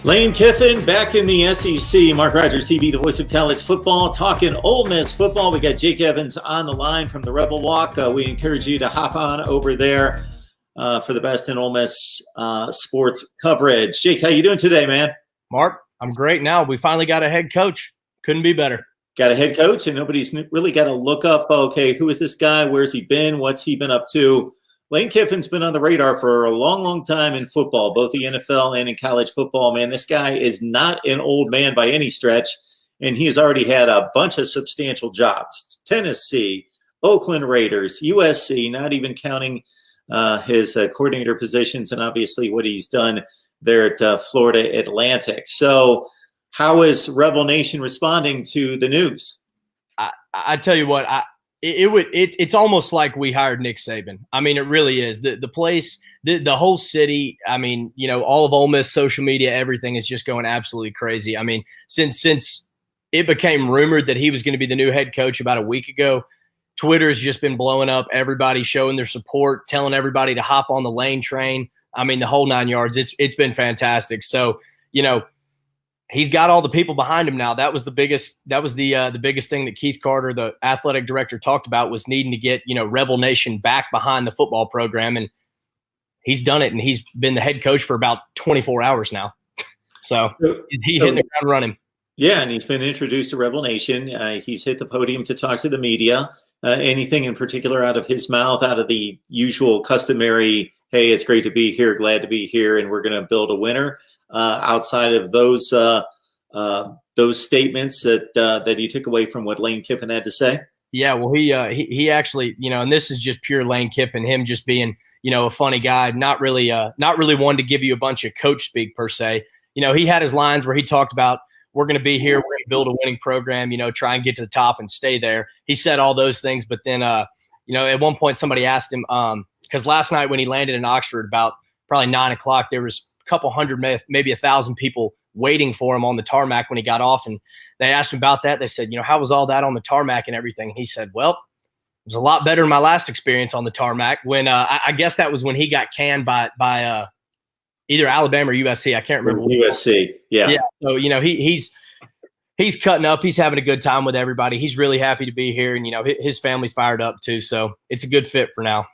Lane Kiffin back in the SEC. Mark Rogers TV, the voice of college football, talking Ole Miss football. We got Jake Evans on the line from the Rebel Walk. We encourage you to hop on over there for the best in Ole Miss sports coverage. Jake, how you doing today, man? Mark, I'm great now. We finally got a head coach. Couldn't be better. Got a head coach, and nobody's really got to look up, okay, who is this guy? Where's he been? What's he been up to? Lane Kiffin's been on the radar for a long, long time in football, both the NFL and in college football. Man, this guy is not an old man by any stretch, and he has already had a bunch of substantial jobs. Tennessee, Oakland Raiders, USC, not even counting his coordinator positions, and obviously what he's done there at Florida Atlantic. So how is Rebel Nation responding to the news? I tell you what, it's almost like we hired Nick Saban. I mean, it really is. The place, the whole city. I mean, you know, all of Ole Miss social media, everything is just going absolutely crazy. I mean, since it became rumored that he was going to be the new head coach about a week ago, Twitter's just been blowing up. Everybody showing their support, telling everybody to hop on the Lane train. I mean, the whole 9 yards. It's been fantastic. So, you know, he's got all the people behind him now. That was the biggest thing that Keith Carter, the athletic director, talked about, was needing to get, you know, Rebel Nation back behind the football program. And he's done it. And he's been the head coach for about 24 hours now. So he hit the ground running. Yeah. And he's been introduced to Rebel Nation. He's hit the podium to talk to the media. Anything in particular out of his mouth, out of the usual customary, hey, it's great to be here, glad to be here, and we're going to build a winner. Outside of those statements that you took away from what Lane Kiffin had to say? Yeah, well, he actually, you know, and this is just pure Lane Kiffin, him just being, you know, a funny guy, not really one to give you a bunch of coach speak per se. You know, he had his lines where he talked about, we're going to be here, we're going to build a winning program, you know, try and get to the top and stay there. He said all those things, but then, you know, at one point somebody asked him, because last night when he landed in Oxford about probably 9 o'clock, there was couple hundred, maybe 1,000 people waiting for him on the tarmac when he got off. And they asked him about that. They said, you know, how was all that on the tarmac and everything? And he said, well, it was a lot better than my last experience on the tarmac when I guess that was when he got canned by either Alabama or USC. I can't remember. USC. Yeah. Yeah. So, you know, he's cutting up. He's having a good time with everybody. He's really happy to be here. And, you know, his family's fired up too. So it's a good fit for now.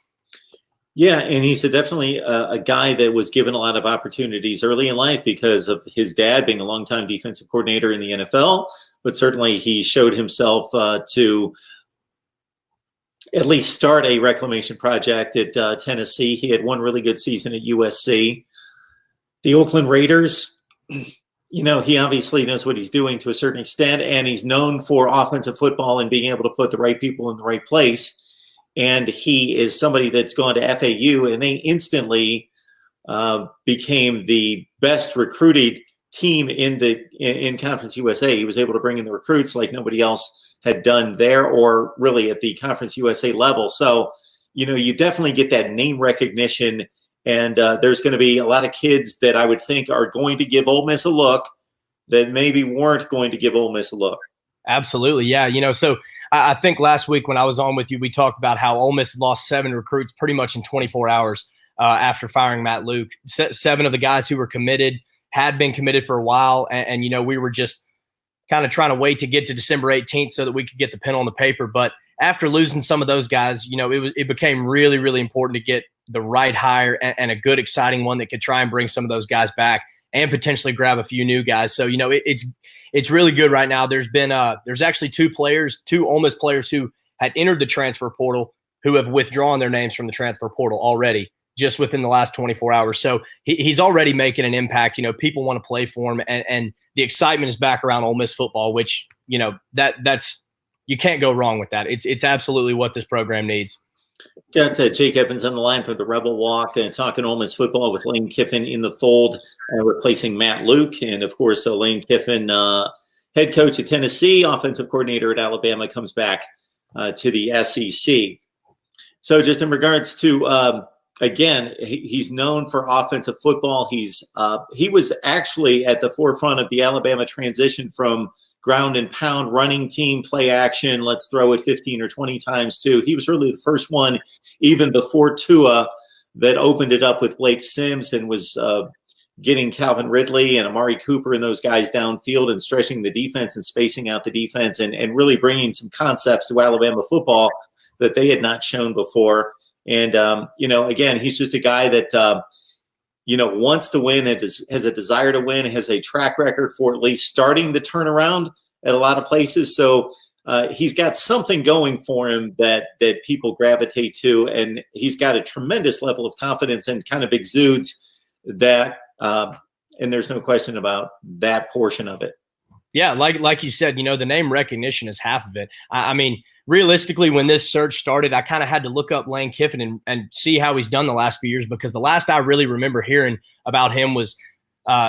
Yeah, and he's definitely a guy that was given a lot of opportunities early in life because of his dad being a longtime defensive coordinator in the NFL. But certainly he showed himself to at least start a reclamation project at Tennessee. He had one really good season at USC. The Oakland Raiders, you know, he obviously knows what he's doing to a certain extent, and he's known for offensive football and being able to put the right people in the right place. And he is somebody that's gone to FAU, and they instantly became the best recruited team in Conference USA. He was able to bring in the recruits like nobody else had done there, or really at the Conference USA level. So, you know, you definitely get that name recognition, and there's going to be a lot of kids that I would think are going to give Ole Miss a look that maybe weren't going to give Ole Miss a look. Absolutely. Yeah. You know, so I think last week when I was on with you, we talked about how Ole Miss lost 7 recruits pretty much in 24 hours after firing Matt Luke. 7 of the guys who were committed had been committed for a while. And you know, we were just kind of trying to wait to get to December 18th so that we could get the pen on the paper. But after losing some of those guys, you know, it became really, really important to get the right hire and a good, exciting one that could try and bring some of those guys back and potentially grab a few new guys. So, you know, it's really good right now. There's actually 2 Ole Miss players who had entered the transfer portal who have withdrawn their names from the transfer portal already just within the last 24 hours. So he's already making an impact. You know, people want to play for him, and the excitement is back around Ole Miss football, which, you know, that's you can't go wrong with that. It's absolutely what this program needs. Got Jake Evans on the line for the Rebel Walk, talking Ole Miss football with Lane Kiffin in the fold, replacing Matt Luke. And, of course, Lane Kiffin, head coach at Tennessee, offensive coordinator at Alabama, comes back to the SEC. So just in regards to, again, he's known for offensive football. He was actually at the forefront of the Alabama transition from ground and pound running team, play action, let's throw it 15 or 20 times too. He was really the first one, even before Tua, that opened it up with Blake Sims and was getting Calvin Ridley and Amari Cooper and those guys downfield and stretching the defense and spacing out the defense and really bringing some concepts to Alabama football that they had not shown before. And, again, he's just a guy that, wants to win and has a desire to win, has a track record for at least starting the turnaround at a lot of places. So he's got something going for him that people gravitate to, and he's got a tremendous level of confidence and kind of exudes that. And there's no question about that portion of it. Yeah, like you said, the name recognition is half of it. I mean, realistically, when this search started, I kind of had to look up Lane Kiffin and see how he's done the last few years, because the last I really remember hearing about him was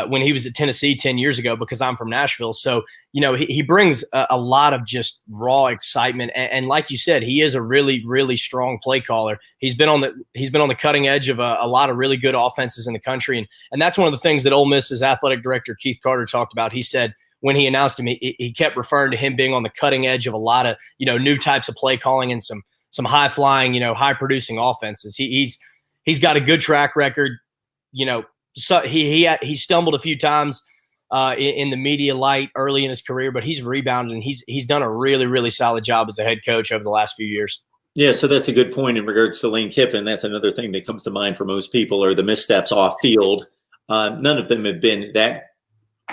when he was at Tennessee 10 years ago, because I'm from Nashville. So, he brings a lot of just raw excitement. And like you said, he is a really, really strong play caller. He's been on the cutting edge of a lot of really good offenses in the country. And that's one of the things that Ole Miss's athletic director, Keith Carter, talked about. He said when he announced him, he kept referring to him being on the cutting edge of a lot of, new types of play calling and some high flying, high producing offenses. He's got a good track record. So he stumbled a few times in the media light early in his career, but he's rebounded and he's done a really, really solid job as a head coach over the last few years. Yeah, so that's a good point in regards to Lane Kiffin. That's another thing that comes to mind for most people are the missteps off field. None of them have been that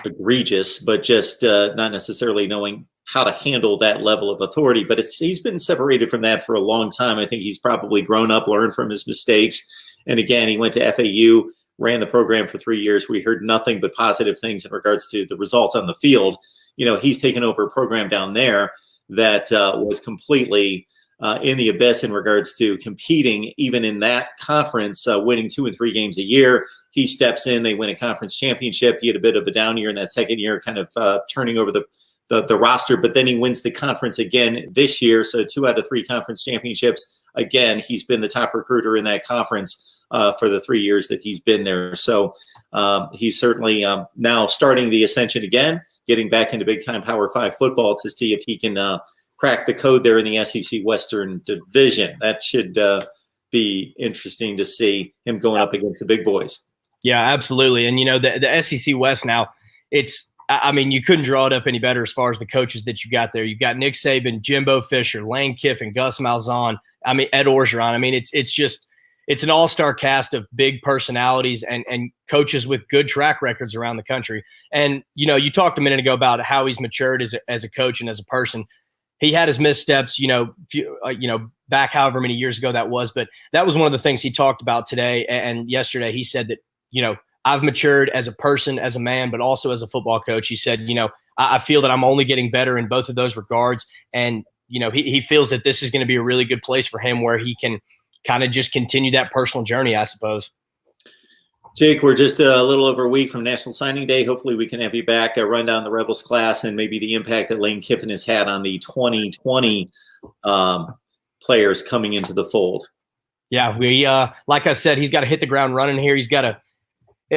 egregious, but just not necessarily knowing how to handle that level of authority. But he's been separated from that for a long time. I think he's probably grown up, learned from his mistakes. And again, he went to FAU, ran the program for 3 years. We heard nothing but positive things in regards to the results on the field. He's taken over a program down there that was completely in the abyss in regards to competing, even in that conference, winning 2 and 3 games a year. He steps in, they win a conference championship. He had a bit of a down year in that second year, kind of turning over the roster, but then he wins the conference again this year. So 2 out of 3 conference championships. Again, he's been the top recruiter in that conference for the 3 years that he's been there. So he's certainly now starting the ascension again, getting back into big-time Power 5 football to see if he can crack the code there in the SEC Western Division. That should be interesting to see him going up against the big boys. Yeah, absolutely. And, the SEC West now, you couldn't draw it up any better as far as the coaches that you got there. You've got Nick Saban, Jimbo Fisher, Lane Kiffin, Gus Malzahn, Ed Orgeron. It's an all-star cast of big personalities and coaches with good track records around the country. And, you talked a minute ago about how he's matured as a coach and as a person. He had his missteps, back however many years ago that was. But that was one of the things he talked about today and yesterday. He said that, I've matured as a person, as a man, but also as a football coach. He said, I feel that I'm only getting better in both of those regards. And, he feels that this is going to be a really good place for him where he can kind of just continue that personal journey, I suppose. Jake, we're just a little over a week from National Signing Day. Hopefully we can have you back, run down the Rebels class and maybe the impact that Lane Kiffin has had on the 2020 players coming into the fold. Yeah, we like I said, he's got to hit the ground running here. He's got to,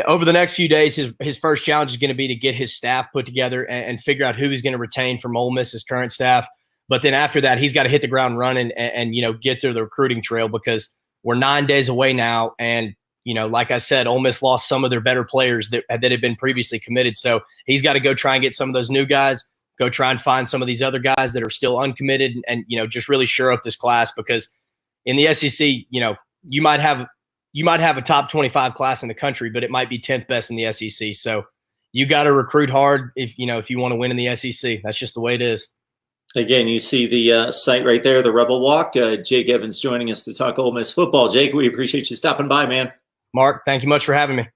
over the next few days, his first challenge is going to be to get his staff put together and figure out who he's going to retain from Ole Miss, his current staff. But then after that, he's got to hit the ground running and get through the recruiting trail, because we're 9 days away now. And, like I said, Ole Miss lost some of their better players that had been previously committed. So he's got to go try and get some of those new guys, go try and find some of these other guys that are still uncommitted and just really shore up this class, because in the SEC, you might have a top 25 class in the country, but it might be 10th best in the SEC. So you got to recruit hard if you want to win in the SEC. That's just the way it is. Again, you see the site right there, the Rebel Walk. Jake Evans joining us to talk Ole Miss football. Jake, we appreciate you stopping by, man. Mark, thank you much for having me.